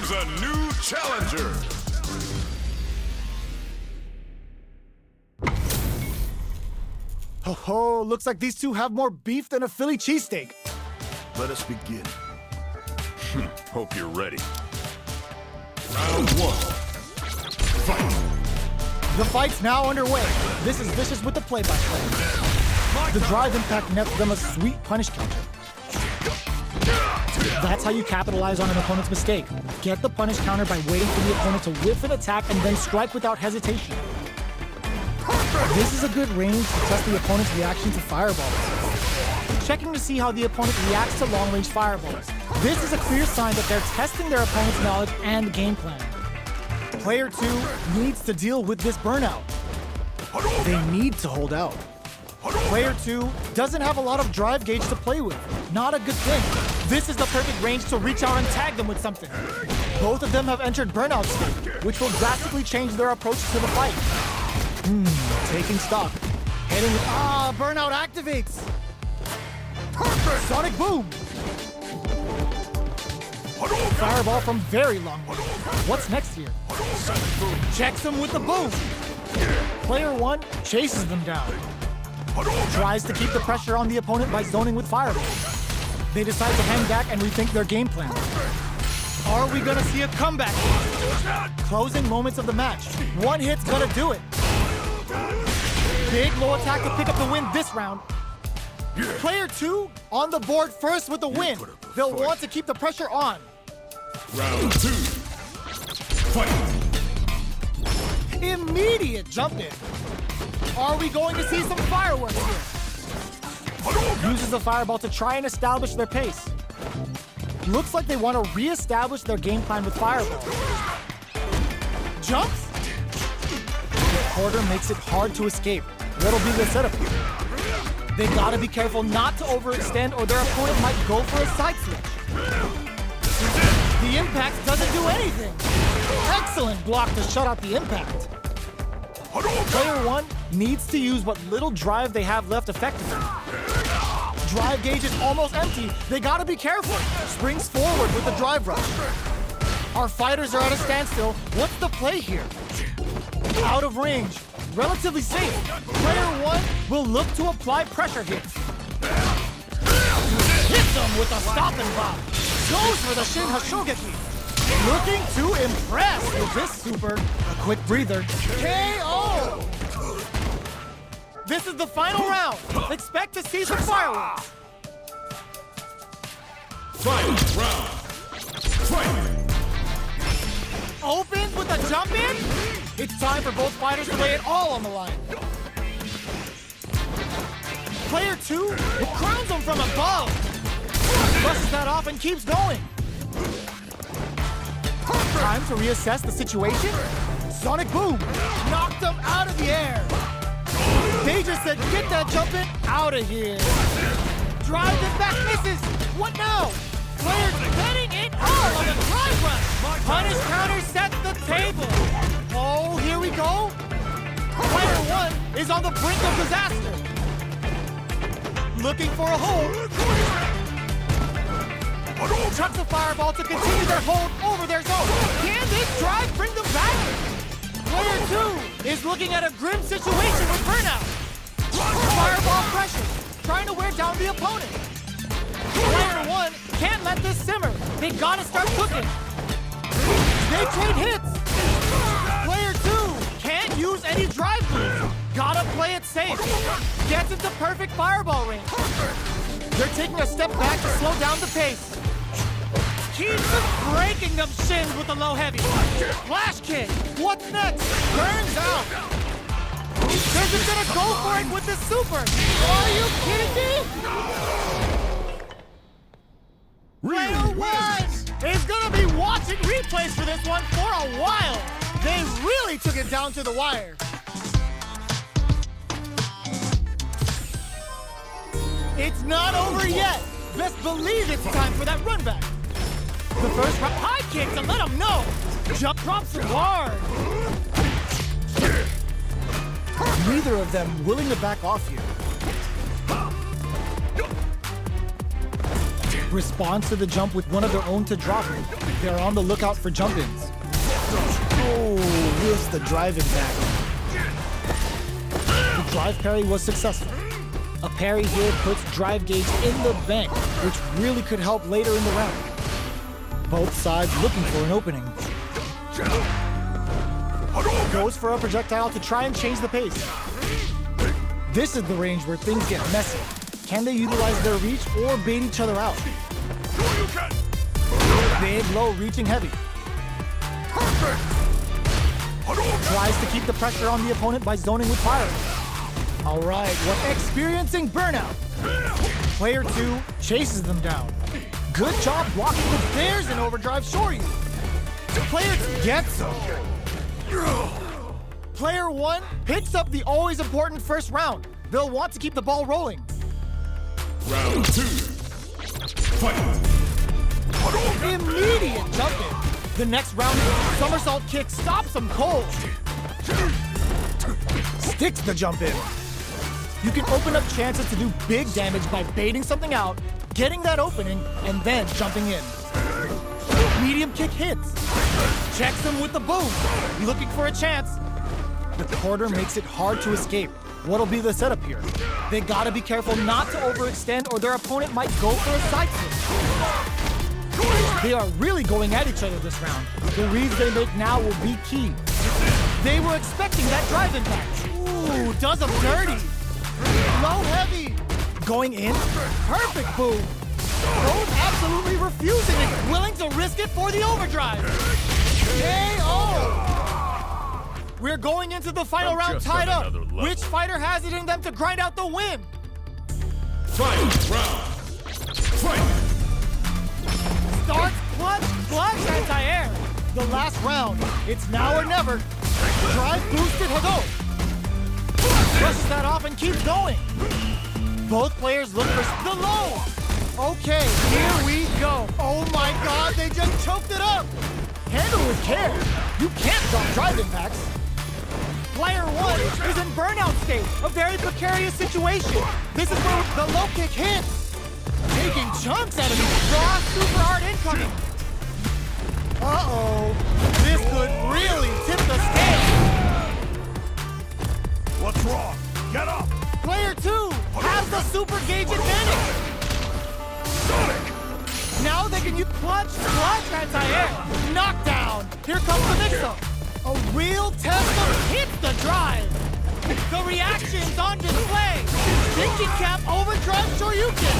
brings a new challenger. Oh, looks like these two have more beef than a Philly cheesesteak. Let us begin. Hope you're ready. Round one. Fight. The fight's now underway. This is Vicious with the play-by-play. The drive impact nets them a sweet punish counter. That's how you capitalize on an opponent's mistake. Get the punish counter by waiting for the opponent to whiff an attack and then strike without hesitation. This is a good range to test the opponent's reaction to fireballs. Checking to see how the opponent reacts to long-range fireballs. This is a clear sign that they're testing their opponent's knowledge and game plan. Player 2 needs to deal with this burnout. They need to hold out. Player 2 doesn't have a lot of drive gauge to play with. Not a good thing. This is the perfect range to reach out and tag them with something. Both of them have entered burnout state, which will drastically change their approach to the fight. Taking stock. Hitting, burnout activates. Perfect. Sonic boom. Fireball from very long range. What's next here? Checks him with the boom. Player 1 chases them down. Tries to keep the pressure on the opponent by zoning with fireball. They decide to hang back and rethink their game plan. Are we gonna see a comeback? Closing moments of the match. One hit's gonna do it. Big low attack to pick up the win this round. Player 2 on the board first with the win. They'll want to keep the pressure on. Round 2. Fight. Immediate jump in. Are we going to see some fireworks here? Uses the fireball to try and establish their pace. Looks like they want to re-establish their game plan with fireball. Jumps? The quarter makes it hard to escape. What'll be the setup here? They gotta be careful not to overextend or their opponent might go for a side switch. The impact doesn't do anything. Excellent block to shut out the impact. Player 1 needs to use what little drive they have left effectively. Drive gauge is almost empty. They gotta be careful. Springs forward with the drive rush. Our fighters are at a standstill. What's the play here? Out of range. Relatively safe. Player 1 will look to apply pressure hits. Hits them with a stop and pop. Goes for the Shin Hashogeki. Looking to impress with this super. A quick breather. KO! This is the final round. Expect to see some fireworks. Final round. Fight. Opens with a jump in. It's time for both fighters to lay it all on the line. Player 2 crowns him from above. Busts that off and keeps going. Time to reassess the situation. Sonic boom. Knocked him out of the air. They just said, get that jump in out of here. Drive it back, misses. What now? Players getting it all on the drive rush. Punish counter sets the table. Oh, here we go. Player 1 is on the brink of disaster. Looking for a hold. Chucks a fireball to continue their hold over their zone. Can this drive bring them back? Player 2 is looking at a grim situation with burnout. Fireball pressure, trying to wear down the opponent. Player 1 can't let this simmer. They gotta start cooking. They trade hits. Player 2 can't use any drive moves. Gotta play it safe. Gets into perfect fireball range. They're taking a step back to slow down the pace. Keeps breaking them shins with the low heavy. Flash kick. What's next? Burns out. They're just gonna go for it with the super. Are you kidding me? Player 1 is gonna be watching replays for this one for a while. They really took it down to the wire. It's not over yet. Best believe it's time for that run back. The first high kick to let them know. Jump drops him hard. Neither of them willing to back off here. responds to the jump with one of their own to drop it. They're on the lookout for jump-ins. Oh, missed the drive impact. The drive parry was successful. A parry here puts drive gauge in the bank, which really could help later in the round. Both sides looking for an opening. Goes for a projectile to try and change the pace. This is the range where things get messy. Can they utilize their reach or bait each other out? Big low reaching heavy. Tries to keep the pressure on the opponent by zoning with fire. All right, we're experiencing burnout. Player 2 chases them down. Good job blocking the bears in overdrive Shoryu. Player 2 gets them. Player 1 picks up the always important first round. They'll want to keep the ball rolling. Round 2. Fight. Immediate jump in. The next round, somersault kick stops them cold. Sticks the jump in. You can open up chances to do big damage by baiting something out, getting that opening, and then jumping in. Medium kick hits. Checks him with the boom. Looking for a chance. The quarter makes it hard to escape. What'll be the setup here? They gotta be careful not to overextend or their opponent might go for a side switch. They are really going at each other this round. The reads they make now will be key. They were expecting that drive impact. Ooh, does them dirty. Low heavy. Going in. Perfect boom. Both absolutely refusing it, willing to risk it for the overdrive. KO! We're going into the final round tied up. Which fighter has it in them to grind out the win? Final round. Fight. Starts clutch anti-air. The last round. It's now or never. Drive boosted Hago. Brushes that off and keeps going. Both players look for the low. Okay, here we go. Oh my God, they just choked it up. Handle with care. You can't drop drive impacts. Player 1 is in burnout state, a very precarious situation. This is where the low kick hits. Taking chunks out of me. Raw super hard incoming. Uh-oh. This could really tip the scale. What's wrong? Get up. Player 2 has the super gauge advantage. Now they can use clutch anti-air. Knockdown. Here comes the mix-up. A real test of hits the drive. The reactions on display. Thinking cap overdrive Shoryuken.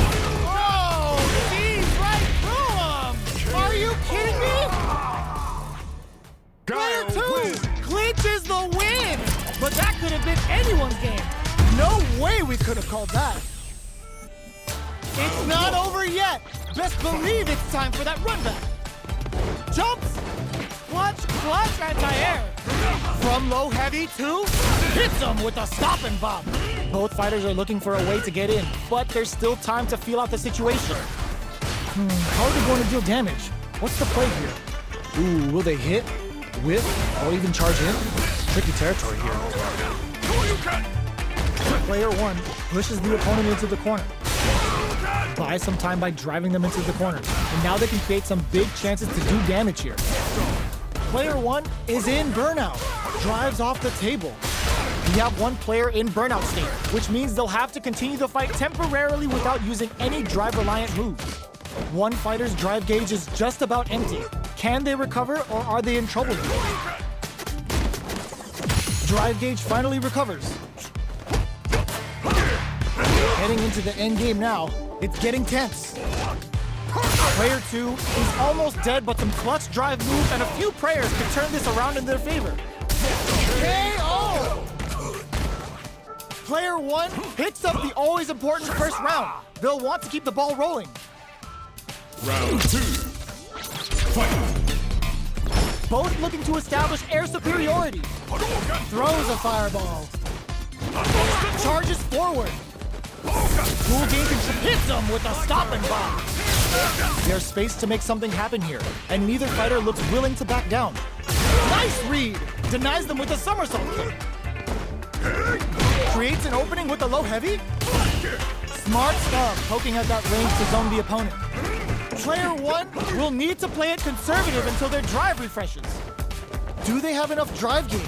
Oh, geez, right through him. Are you kidding me? Player 2 clinches the win. But that could have been anyone's game. No way we could have called that. It's not over yet. Best believe it's time for that run back. Jumps. Clutch anti-air. From low heavy to hits him with a stop and bop. Both fighters are looking for a way to get in, but there's still time to feel out the situation. How are they going to deal damage? What's the play here? Ooh, will they hit, whip, or even charge in? Tricky territory here. Player 1 pushes the opponent into the corner. Buys some time by driving them into the corners. And now they can create some big chances to do damage here. Player 1 is in burnout. Drives off the table. We have one player in burnout state, which means they'll have to continue the fight temporarily without using any drive-reliant moves. One fighter's drive gauge is just about empty. Can they recover or are they in trouble here? Drive gauge finally recovers. Heading into the end game now, it's getting tense. Player 2 is almost dead, but some clutch drive moves and a few prayers can turn this around in their favor. KO! Player 1 picks up the always important first round. They'll want to keep the ball rolling. Round 2. Fight. Both looking to establish air superiority. Throws a fireball. Charges forward. Cool game control hits him with a stop and bomb. There's space to make something happen here, and neither fighter looks willing to back down. Nice read! Denies them with a somersault kick. Creates an opening with a low heavy. Smart stuff, poking at that range to zone the opponent. Player 1 will need to play it conservative until their drive refreshes. Do they have enough drive gauge?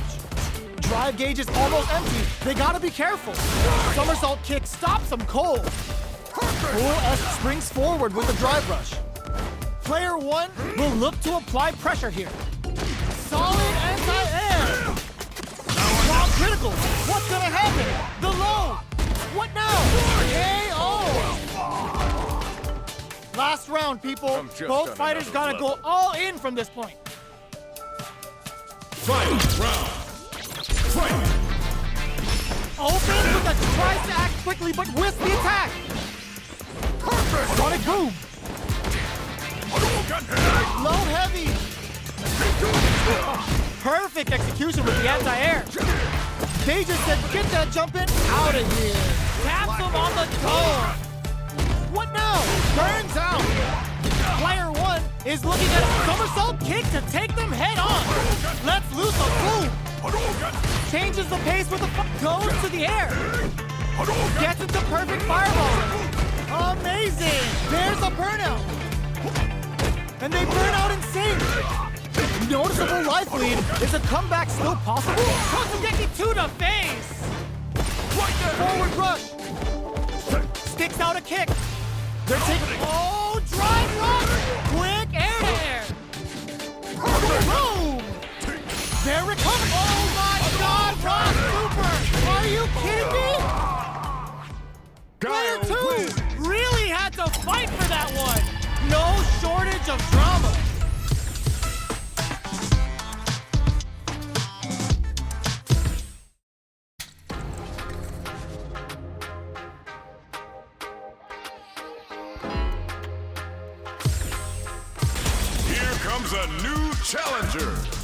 Drive gauge is almost empty. They gotta be careful. Somersault kick stops them cold. Full S springs forward with the drive rush. Player 1 will look to apply pressure here. Solid anti-air. Now critical. What's gonna happen? The low. What now? KO. Last round, people. Both fighters gotta go all in from this point. Final round. Fight! Opens with a tries to act quickly, but with the attack. Perfect! Sonic boom. Low heavy. Perfect execution with the anti-air. They just said, get that jumping out of here. Taps him on the toe. What now? Burns out. Player 1 is looking at a somersault kick to take them head on. Let's loose a boom. Changes the pace with a goes to the air. Gets into perfect fireball. Amazing. There's a burnout. And they burn out in sync. Noticeable life lead. Is a comeback still possible? Kotsugeki to the face. Forward rush. Sticks out a kick. They're taking. Oh, drive rush. Quick air to air. Boom. They're recovering. Oh my God, Rock Super. Are you kidding me? Player 2 really had to fight for that one. No shortage of drama. Here comes a new challenger.